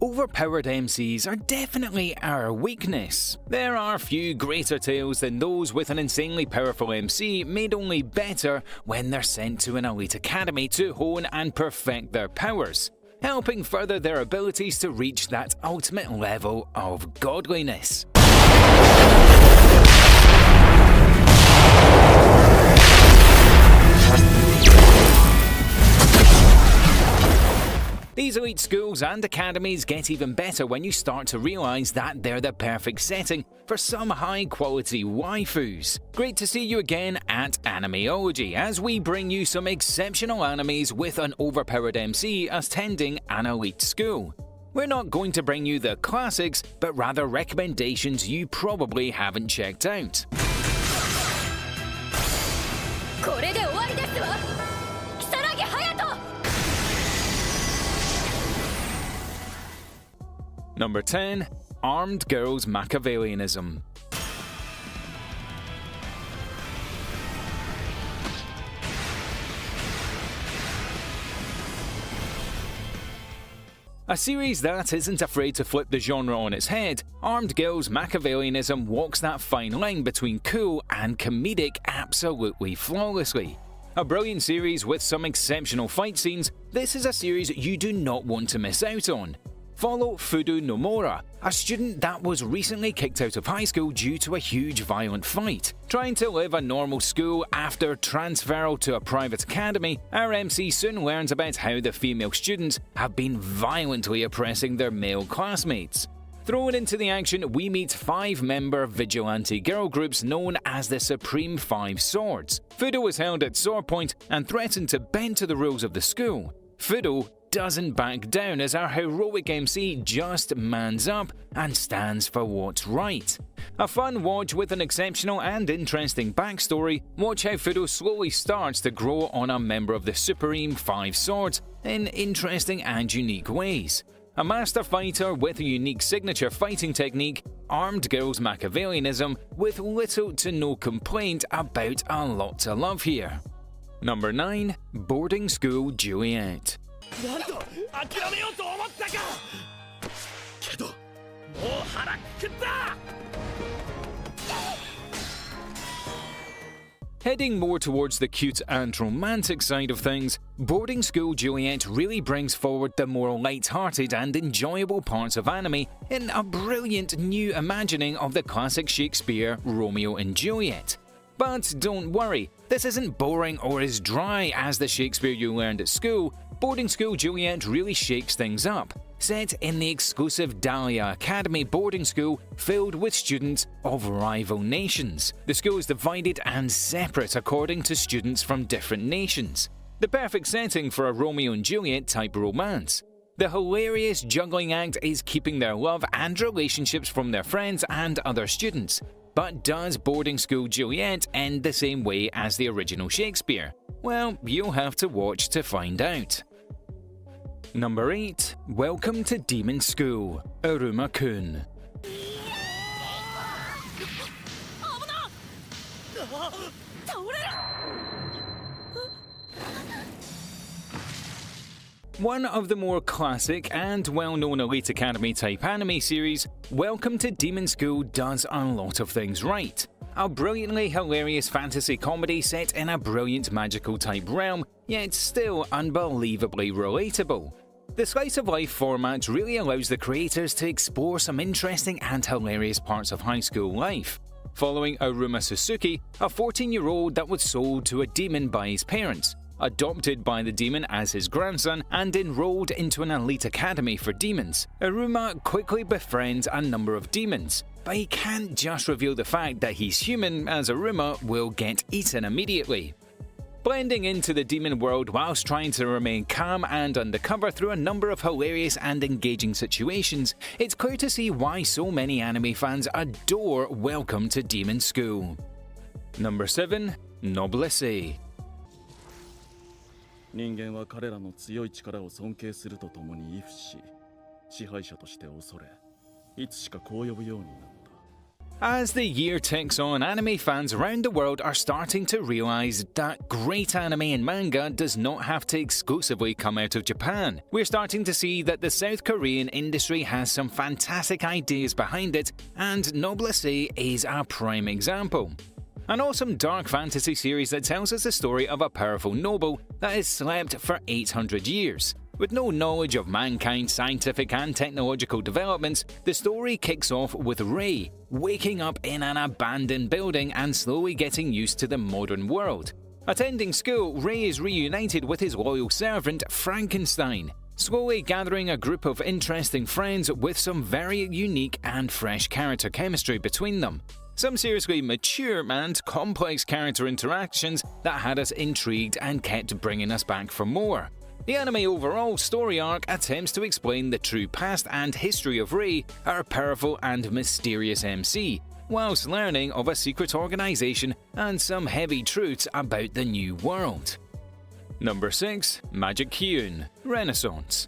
Overpowered MCs are definitely our weakness. There are few greater tales than those with an insanely powerful MC made only better when they're sent to an elite academy to hone and perfect their powers, helping further their abilities to reach that ultimate level of godliness. These elite schools and academies get even better when you start to realise that they're the perfect setting for some high-quality waifus. Great to see you again at Animeology as we bring you some exceptional animes with an overpowered MC attending an elite school. We're not going to bring you the classics, but rather recommendations you probably haven't checked out. Number 10. Armed Girlsmachiavellianism. A series that isn't afraid to flip the genre on its head, Armed Girlsmachiavellianism walks that fine line between cool and comedic absolutely flawlessly. A brilliant series with some exceptional fight scenes, this is a series you do not want to miss out on. Follow Fudo Nomura, a student that was recently kicked out of high school due to a huge violent fight. Trying to live a normal school after transferal to a private academy, our MC soon learns about how the female students have been violently oppressing their male classmates. Thrown into the action, we meet 5-member vigilante girl groups known as the Supreme Five Swords. Fudo is held at sword point and threatened to bend to the rules of the school. Fudo doesn't back down as our heroic MC just mans up and stands for what's right. A fun watch with an exceptional and interesting backstory. Watch how Fudo slowly starts to grow on a member of the Supreme Five Swords in interesting and unique ways. A master fighter with a unique signature fighting technique, Armed Girlsmachiavellianism with little to no complaint about a lot to love here. Number 9. Boarding School Juliet. Heading more towards the cute and romantic side of things, Boarding School Juliet really brings forward the more light-hearted and enjoyable parts of anime in a brilliant new imagining of the classic Shakespeare Romeo and Juliet. But don't worry, this isn't boring or as dry as the Shakespeare you learned at school. Boarding School Juliet really shakes things up. Set in the exclusive Dahlia Academy boarding school filled with students of rival nations. The school is divided and separate according to students from different nations. The perfect setting for a Romeo and Juliet type romance. The hilarious juggling act is keeping their love and relationships from their friends and other students. But does Boarding School Juliet end the same way as the original Shakespeare? Well, you'll have to watch to find out. Number 8. Welcome to Demon School, Aruma-kun. One of the more classic and well-known Elite Academy type anime series, Welcome to Demon School does a lot of things right. A brilliantly hilarious fantasy comedy set in a brilliant magical type realm, yet still unbelievably relatable. The slice of life format really allows the creators to explore some interesting and hilarious parts of high school life. Following Aruma Suzuki, a 14-year-old that was sold to a demon by his parents, adopted by the demon as his grandson, and enrolled into an elite academy for demons, Aruma quickly befriends a number of demons, but he can't just reveal the fact that he's human, as Aruma will get eaten immediately. Blending into the demon world whilst trying to remain calm and undercover through a number of hilarious and engaging situations, it's clear to see why so many anime fans adore Welcome to Demon School. Number 7. Noblesse. 人間は彼らの強い力を尊敬するとともに畏怖し、支配者として恐れ、いつしかこう呼ぶようになった。As the year ticks on, anime fans around the world are starting to realize that great anime and manga does not have to exclusively come out of Japan. We're starting to see that the South Korean industry has some fantastic ideas behind it, and Noblesse is a prime example. An awesome dark fantasy series that tells us the story of a powerful noble that has slept for 800 years. With no knowledge of mankind's scientific and technological developments, the story kicks off with Rei waking up in an abandoned building and slowly getting used to the modern world. Attending school, Rei is reunited with his loyal servant Frankenstein, slowly gathering a group of interesting friends with some very unique and fresh character chemistry between them. Some seriously mature and complex character interactions that had us intrigued and kept bringing us back for more. The anime overall story arc attempts to explain the true past and history of Rei, our powerful and mysterious MC, whilst learning of a secret organization and some heavy truths about the new world. Number 6. Magic Kyun Renaissance.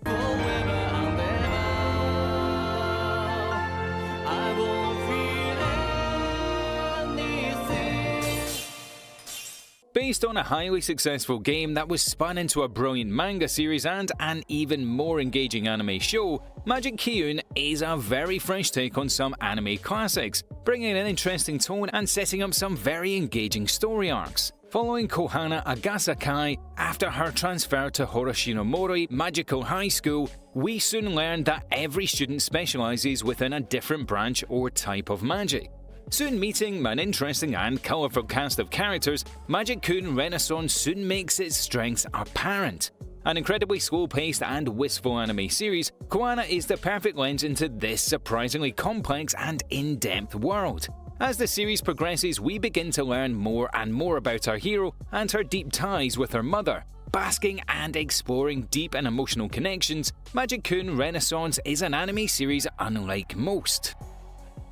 Based on a highly successful game that was spun into a brilliant manga series and an even more engaging anime show, Magic Kyun is a very fresh take on some anime classics, bringing an interesting tone and setting up some very engaging story arcs. Following Kohana Agasakai after her transfer to Horoshinomori Magical High School, we soon learned that every student specializes within a different branch or type of magic. Soon meeting an interesting and colourful cast of characters, Magic Kyun Renaissance soon makes its strengths apparent. An incredibly slow-paced and wistful anime series, Kohana is the perfect lens into this surprisingly complex and in-depth world. As the series progresses, we begin to learn more and more about our hero and her deep ties with her mother. Basking and exploring deep and emotional connections, Magic Kyun Renaissance is an anime series unlike most.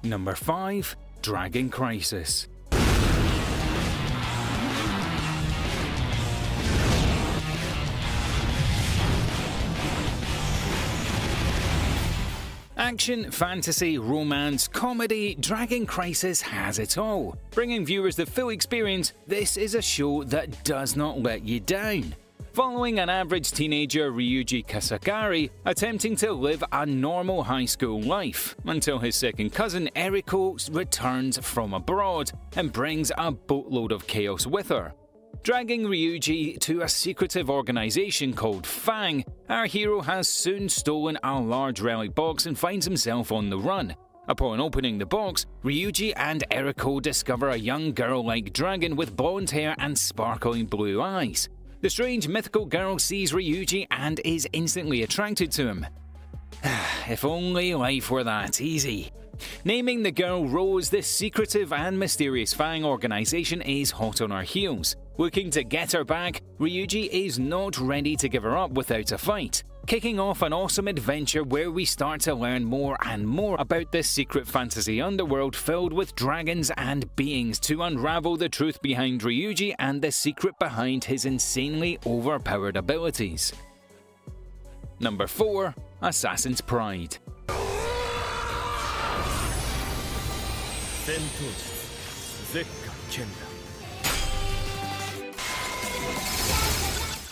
Number 5. Dragon Crisis. Action, fantasy, romance, comedy, Dragon Crisis has it all. Bringing viewers the full experience, this is a show that does not let you down. Following an average teenager Ryuji Kasagari attempting to live a normal high school life, until his second cousin Eriko returns from abroad and brings a boatload of chaos with her. Dragging Ryuji to a secretive organization called Fang, our hero has soon stolen a large relic box and finds himself on the run. Upon opening the box, Ryuji and Eriko discover a young girl-like dragon with blonde hair and sparkling blue eyes. The strange mythical girl sees Ryuji and is instantly attracted to him. If only life were that easy. Naming the girl Rose, this secretive and mysterious Fang organization is hot on her heels. Looking to get her back, Ryuji is not ready to give her up without a fight, kicking off an awesome adventure where we start to learn more and more about this secret fantasy underworld filled with dragons and beings to unravel the truth behind Ryuji and the secret behind his insanely overpowered abilities. Number 4. Assassin's Pride.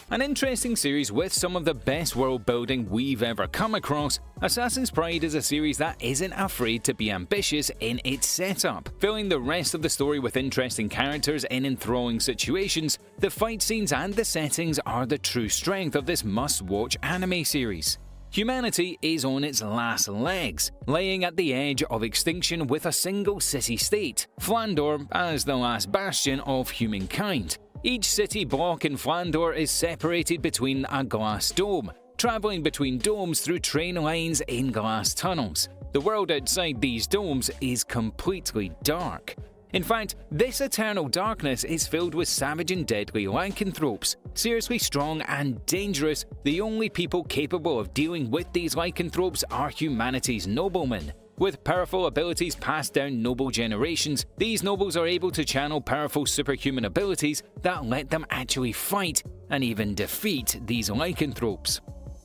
An interesting series with some of the best world building we've ever come across, Assassin's Pride is a series that isn't afraid to be ambitious in its setup. Filling the rest of the story with interesting characters in enthralling situations, the fight scenes and the settings are the true strength of this must-watch anime series. Humanity is on its last legs, laying at the edge of extinction with a single city-state, Flandor as the last bastion of humankind. Each city block in Flandor is separated between a glass dome, travelling between domes through train lines in glass tunnels. The world outside these domes is completely dark. In fact, this eternal darkness is filled with savage and deadly lycanthropes. Seriously strong and dangerous, the only people capable of dealing with these lycanthropes are humanity's noblemen. With powerful abilities passed down noble generations, these nobles are able to channel powerful superhuman abilities that let them actually fight and even defeat these lycanthropes.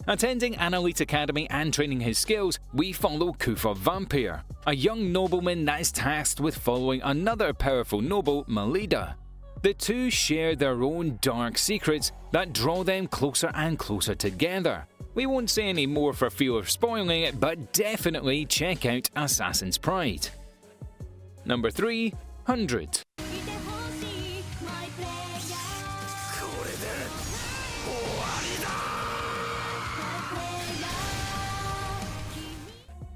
Attending an elite academy and training his skills, we follow Kufa Vampire, a young nobleman that is tasked with following another powerful noble, Melida. The two share their own dark secrets that draw them closer and closer together. We won't say any more for fear of spoiling it, but definitely check out Assassin's Pride. Number 3. 100.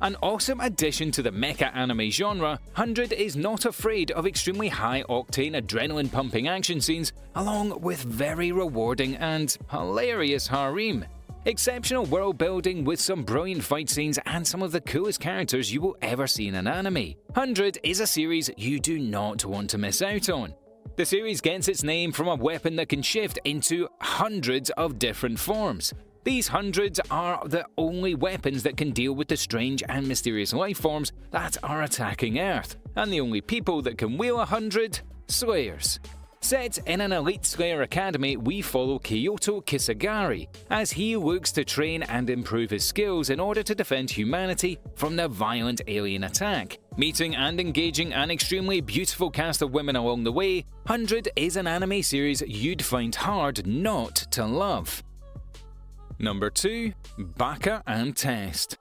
An awesome addition to the mecha anime genre, 100 is not afraid of extremely high-octane adrenaline-pumping action scenes, along with very rewarding and hilarious harem. Exceptional world building with some brilliant fight scenes and some of the coolest characters you will ever see in an anime. 100 is a series you do not want to miss out on. The series gets its name from a weapon that can shift into hundreds of different forms. These hundreds are the only weapons that can deal with the strange and mysterious life forms that are attacking Earth, and the only people that can wield 100? Slayers. Set in an elite Slayer academy, we follow Kyoto Kisagari as he looks to train and improve his skills in order to defend humanity from the violent alien attack. Meeting and engaging an extremely beautiful cast of women along the way, 100 is an anime series you'd find hard not to love. Number 2. Baka and Test.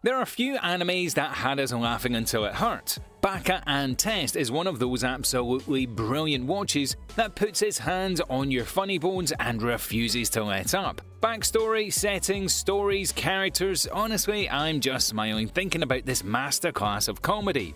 There are few animes that had us laughing until it hurt. Baka and Test is one of those absolutely brilliant watches that puts its hands on your funny bones and refuses to let up. Backstory, settings, stories, characters, honestly, I'm just smiling thinking about this masterclass of comedy.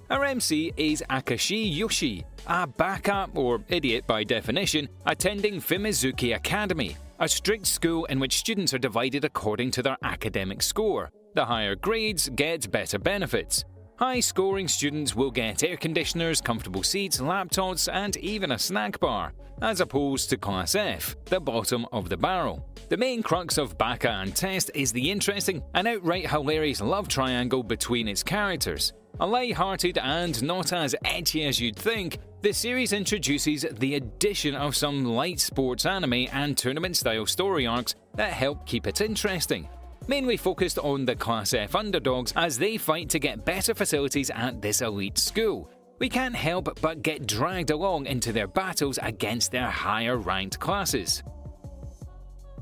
Our MC is Akashi Yoshi, a baka, or idiot by definition, attending Fimizuki Academy, a strict school in which students are divided according to their academic score. The higher grades get better benefits. High-scoring students will get air conditioners, comfortable seats, laptops, and even a snack bar, as opposed to Class F, the bottom of the barrel. The main crux of Baka and Test is the interesting and outright hilarious love triangle between its characters. A light-hearted and not as ecchi as you'd think, the series introduces the addition of some light sports anime and tournament-style story arcs that help keep it interesting. Mainly focused on the Class F underdogs as they fight to get better facilities at this elite school. We can't help but get dragged along into their battles against their higher-ranked classes.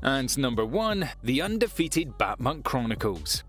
And number 1, the Undefeated Batman Chronicles.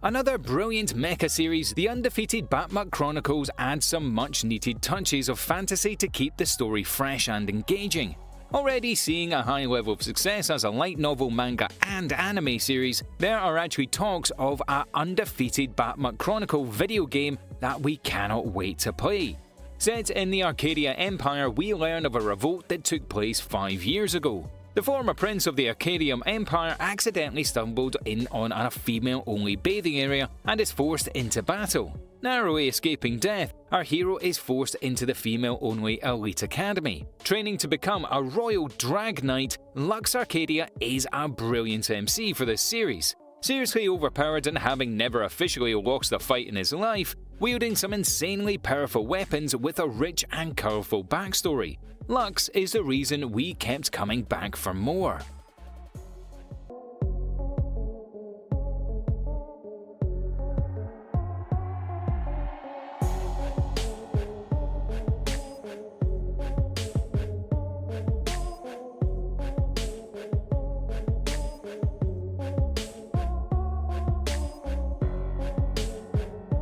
Another brilliant mecha series, the Undefeated Batman Chronicles adds some much-needed touches of fantasy to keep the story fresh and engaging. Already seeing a high level of success as a light novel, manga and anime series, there are actually talks of a Undefeated Batman Chronicle video game that we cannot wait to play. Set in the Arcadia Empire, we learn of a revolt that took place 5 years ago. The former prince of the Arcadium Empire accidentally stumbled in on a female-only bathing area and is forced into battle. Narrowly escaping death, our hero is forced into the female-only elite academy. Training to become a royal drag knight, Lux Arcadia is a brilliant MC for this series. Seriously overpowered and having never officially lost a fight in his life, wielding some insanely powerful weapons with a rich and colourful backstory. Lux is the reason we kept coming back for more.